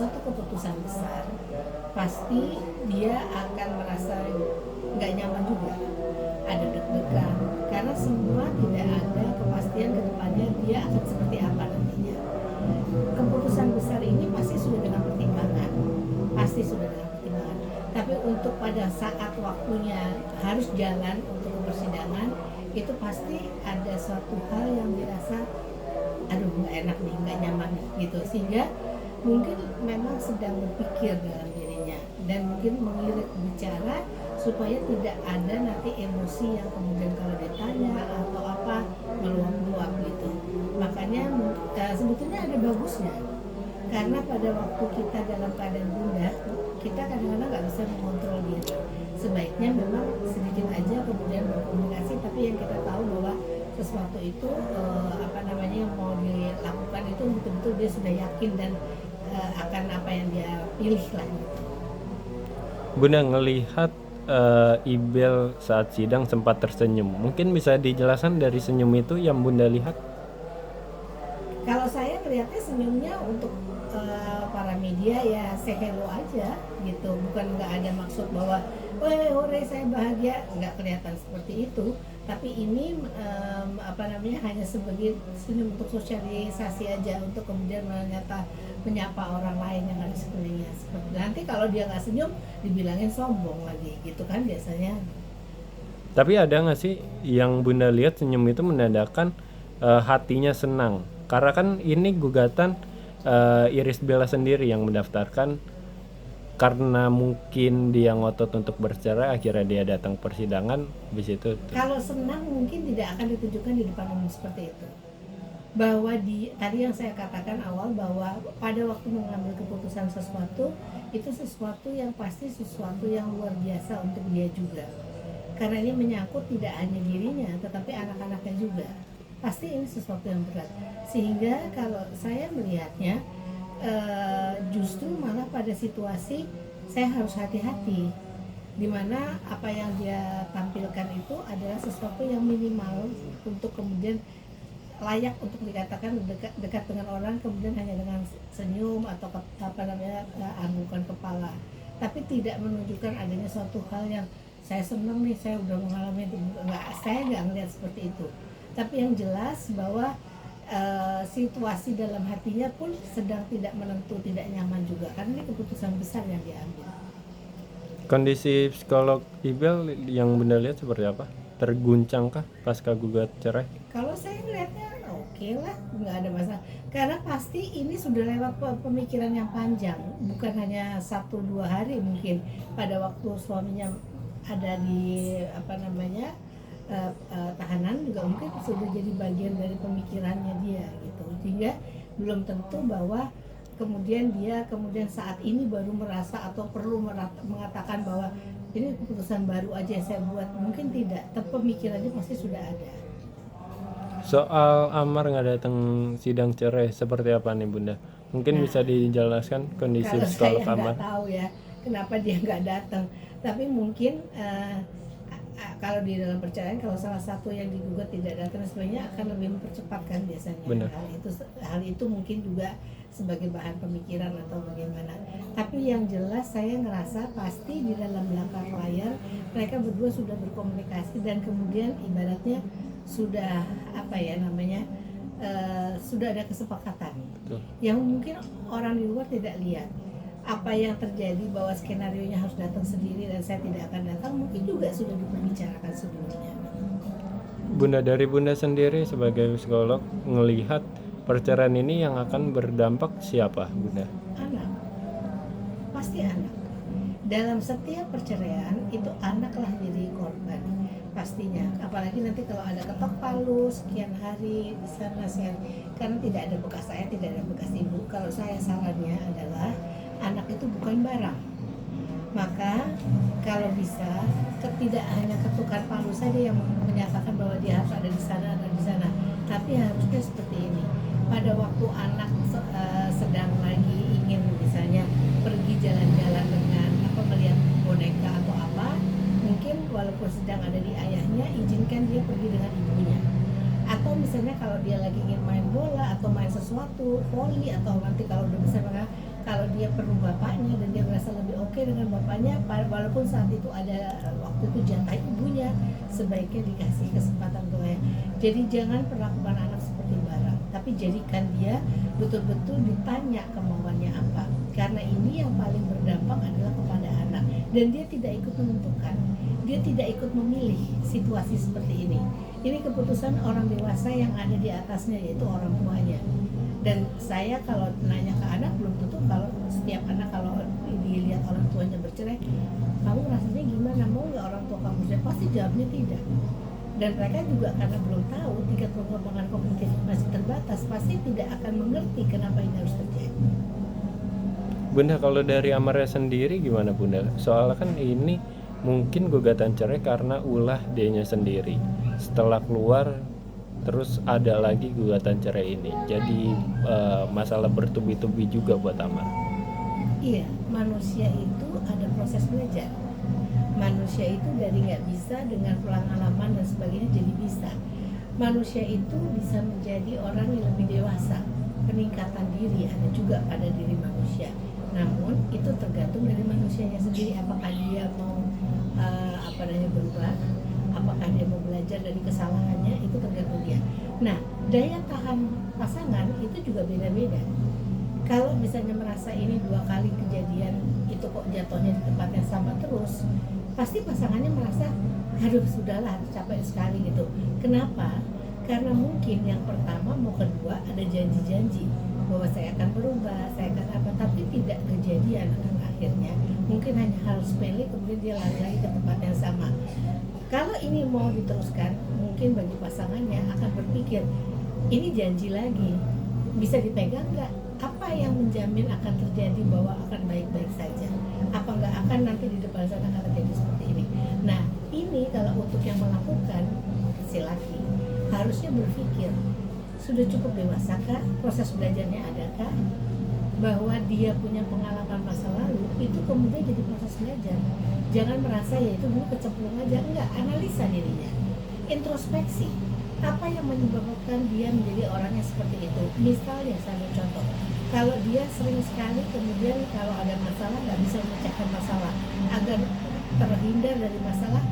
suatu keputusan besar, pasti dia akan merasa nggak nyaman juga, ada deg-degan, karena semua tidak ada kepastian ke depannya dia akan seperti apa nantinya. Keputusan besar ini pasti sudah dengan pertimbangan, tapi untuk pada saat waktunya harus jalan untuk ke persidangan, itu pasti ada suatu hal yang dirasa aduh nggak enak nih, nggak nyaman nih gitu, sehingga mungkin memang sedang berpikir dalam dirinya dan mungkin mengirit bicara supaya tidak ada nanti emosi yang kemudian kalau ditanya atau apa meluap-luap gitu. Makanya sebetulnya ada bagusnya, karena pada waktu kita dalam keadaan bunda, kita kadang-kadang nggak bisa mengontrol diri. Sebaiknya memang sedikit aja kemudian berkomunikasi, tapi yang kita tahu bahwa sesuatu itu yang mau dilakukan itu betul-betul dia sudah yakin dan akan apa yang dia pilih lah gitu. Bunda ngelihat Ibel saat sidang sempat tersenyum. Mungkin bisa dijelaskan dari senyum itu yang Bunda lihat? Kalau saya melihatnya senyumnya untuk para media ya say hello aja gitu, bukan nggak ada maksud bahwa hore saya bahagia, nggak kelihatan seperti itu. Tapi ini hanya sebagai senyum untuk sosialisasi aja, untuk kemudian menyapa orang lain yang ada di sekelilingnya. Nanti kalau dia nggak senyum dibilangin sombong lagi gitu kan biasanya. Tapi ada nggak sih yang Bunda lihat senyum itu menandakan hatinya senang? Karena kan ini gugatan Irish Bella sendiri yang mendaftarkan, karena mungkin dia ngotot untuk bercerai, akhirnya dia datang persidangan di situ. Kalau senang mungkin tidak akan ditunjukkan di depan umum seperti itu. Bahwa tadi yang saya katakan awal, bahwa pada waktu mengambil keputusan sesuatu, itu sesuatu yang pasti sesuatu yang luar biasa untuk dia juga. Karena ini menyangkut tidak hanya dirinya, tetapi anak-anaknya juga. Pasti ini sesuatu yang berat. Sehingga kalau saya melihatnya, justru malah pada situasi saya harus hati-hati, dimana apa yang dia tampilkan itu adalah sesuatu yang minimal untuk kemudian layak untuk dikatakan dekat dengan orang, kemudian hanya dengan senyum atau anggukan kepala, tapi tidak menunjukkan adanya suatu hal yang saya senang nih, saya udah mengalami itu. Saya nggak melihat seperti itu. Tapi yang jelas bahwa situasi dalam hatinya pun sedang tidak menentu, tidak nyaman juga, karena ini keputusan besar yang diambil. Kondisi psikolog Ibel yang Bunda lihat seperti apa? Terguncangkah pasca gugat cerai? Kalau saya lihatnya oke lah, nggak ada masalah, karena pasti ini sudah lewat pemikiran yang panjang, bukan hanya 1-2 hari. Mungkin pada waktu suaminya ada di tahanan juga mungkin sudah jadi bagian dari pemikirannya dia gitu, sehingga belum tentu bahwa kemudian dia saat ini baru merasa atau perlu mengatakan bahwa ini keputusan baru aja yang saya buat. Mungkin tidak, tapi pemikirannya pasti sudah ada. Soal Amar nggak datang sidang cerai seperti apa nih Bunda? Mungkin bisa dijelaskan kondisi psikolog Amar? Kalau saya nggak tahu ya kenapa dia nggak datang, tapi mungkin kalau di dalam perceraian, kalau salah satu yang digugat tidak datang, sebenarnya akan lebih mempercepatkan biasanya. Benar. Hal itu mungkin juga sebagai bahan pemikiran atau bagaimana. Tapi yang jelas saya ngerasa pasti di dalam belakang layar mereka berdua sudah berkomunikasi, dan kemudian ibaratnya sudah sudah ada kesepakatan. Betul. Yang mungkin orang di luar tidak lihat. Apa yang terjadi, bahwa skenarionya harus datang sendiri dan saya tidak akan datang, mungkin juga sudah diperbicarakan sebelumnya. Bunda, dari Bunda sendiri sebagai psikolog melihat perceraian ini yang akan berdampak siapa Bunda? Anak, pasti anak. Dalam setiap perceraian itu anaklah jadi korban pastinya, apalagi nanti kalau ada ketok palu sekian hari di sana, karena tidak ada bekas saya, tidak ada bekas ibu. Kalau saya sarannya adalah anak itu bukan barang, maka kalau bisa tidak hanya ketukan palu saja yang menyatakan bahwa dia harus ada di sana, tapi harusnya seperti ini. Pada waktu anak sedang lagi ingin misalnya pergi jalan-jalan dengan melihat boneka atau apa, mungkin walaupun sedang ada di ayahnya, izinkan dia pergi dengan ibunya. Atau misalnya kalau dia lagi ingin main bola atau main sesuatu, voli, atau nanti kalau udah besar, kalau dia perlu bapaknya dan dia merasa lebih oke dengan bapaknya, walaupun saat itu ada waktu itu jatah ibunya, sebaiknya dikasih kesempatan tuanya. Jadi jangan perlakukan anak seperti barang, tapi jadikan dia betul-betul ditanya kemauannya apa, karena ini yang paling berdampak adalah kepada anak, dan dia tidak ikut menentukan, dia tidak ikut memilih situasi seperti ini. Ini keputusan orang dewasa yang ada di atasnya, yaitu orang tuanya. Dan saya kalau nanya ke anak, belum tentu kalau setiap anak kalau dilihat orang tuanya bercerai, kamu rasanya gimana, mau nggak orang tua kamu cerai? Pasti jawabnya tidak. Dan mereka juga karena belum tahu, tingkat pengembangan kognitif masih terbatas, pasti tidak akan mengerti kenapa ini harus terjadi. Bunda, kalau dari Amarya sendiri gimana Bunda? Soalnya kan ini mungkin gugatan cerai karena ulah dianya sendiri. Setelah keluar terus ada lagi gugatan cerai ini. Jadi masalah bertubi-tubi juga buat Amar. Iya, manusia itu ada proses belajar. Manusia itu dari nggak bisa dengan pengalaman dan sebagainya jadi bisa. Manusia itu bisa menjadi orang yang lebih dewasa. Peningkatan diri ada juga pada diri manusia. Namun itu tergantung dari manusianya sendiri, apakah dia mau berubah, apakah dia mau belajar dari kesalahannya, itu tergantung dia. Nah, daya tahan pasangan itu juga beda-beda. Kalau misalnya merasa ini 2 kali kejadian itu kok jatuhnya di tempat yang sama terus, pasti pasangannya merasa, aduh sudahlah capek sekali gitu. Kenapa? Karena mungkin yang pertama mau kedua ada janji-janji bahwa saya akan berubah, saya akan apa, tapi tidak kejadian. Dan akhirnya mungkin hanya hal sepele, kemudian dia lari lagi ke tempat yang sama. Kalau ini mau diteruskan, mungkin bagi pasangannya akan berpikir, ini janji lagi, bisa dipegang nggak? Apa yang menjamin akan terjadi bahwa akan baik-baik saja? Apa nggak akan nanti di depan sana akan terjadi seperti ini? Nah, ini kalau untuk yang melakukan, si laki harusnya berpikir, sudah cukup dewasakah? Proses belajarnya adakah? Bahwa dia punya pengalaman masa lalu, itu kemudian jadi proses belajar. Jangan merasa ya itu dulu kecemplung aja, enggak, analisa dirinya, introspeksi. Apa yang menyebabkan dia menjadi orangnya seperti itu? Misalnya saya ambil contoh, kalau dia sering sekali kemudian kalau ada masalah nggak bisa memecahkan masalah, agar terhindar dari masalah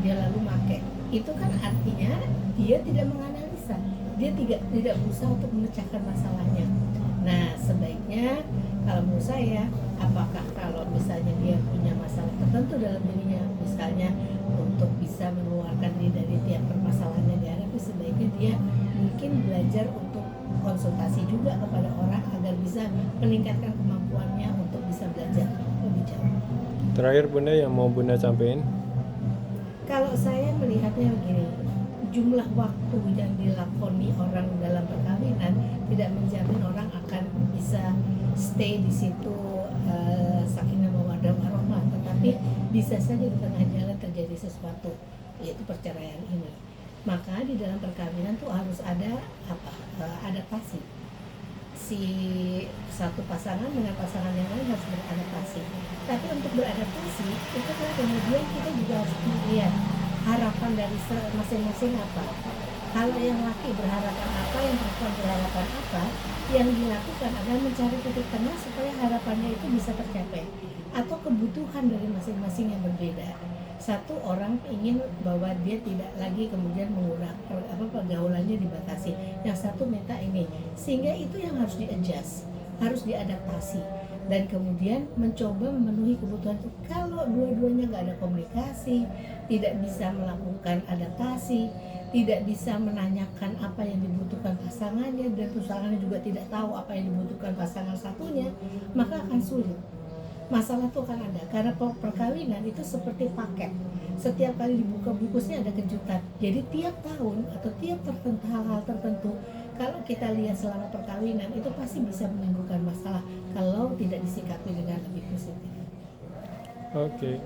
dia lalu make, itu kan artinya dia tidak menganalisa, dia tidak berusaha untuk memecahkan masalahnya. Nah, sebaiknya kalau menurut saya, apakah kalau misalnya dia punya masalah tertentu dalam dirinya, misalnya untuk bisa mengeluarkan diri dari tiap permasalahan yang dihadapi, sebaiknya dia mungkin belajar untuk konsultasi juga kepada orang agar bisa meningkatkan kemampuannya untuk bisa belajar lebih jauh. Terakhir Bunda, yang mau Bunda sampaikan? Kalau saya melihatnya begini, jumlah waktu yang dilakoni orang dalam perkawinan tidak menjamin orang akan bisa stay di situ sakinah mawaddah warahmah, tetapi bisa saja di tengah jalan terjadi sesuatu, yaitu perceraian ini. Maka di dalam perkawinan tuh harus ada adaptasi. Si satu pasangan dengan pasangan yang lain harus beradaptasi. Tapi untuk beradaptasi itu kan kemudian kita juga harus melihat harapan dari masing-masing apa. Kalau yang laki berharapan apa, yang perempuan berharapan apa, yang dilakukan adalah mencari titik tengah supaya harapannya itu bisa tercapai, atau kebutuhan dari masing-masing yang berbeda. Satu orang ingin bahwa dia tidak lagi kemudian pergaulannya dibatasi, yang satu minta ini, sehingga itu yang harus di-adjust, harus diadaptasi, dan kemudian mencoba memenuhi kebutuhan itu. Kalau dua-duanya nggak ada komunikasi, tidak bisa melakukan adaptasi, tidak bisa menanyakan apa yang dibutuhkan pasangannya, dan pasangannya juga tidak tahu apa yang dibutuhkan pasangan satunya, maka akan sulit. Masalah itu akan ada, karena perkawinan itu seperti paket. Setiap kali dibuka bukusnya ada kejutan. Jadi tiap tahun atau tiap hal-hal tertentu, kalau kita lihat selama perkawinan itu pasti bisa menimbulkan masalah kalau tidak disikapi dengan lebih positif. Oke.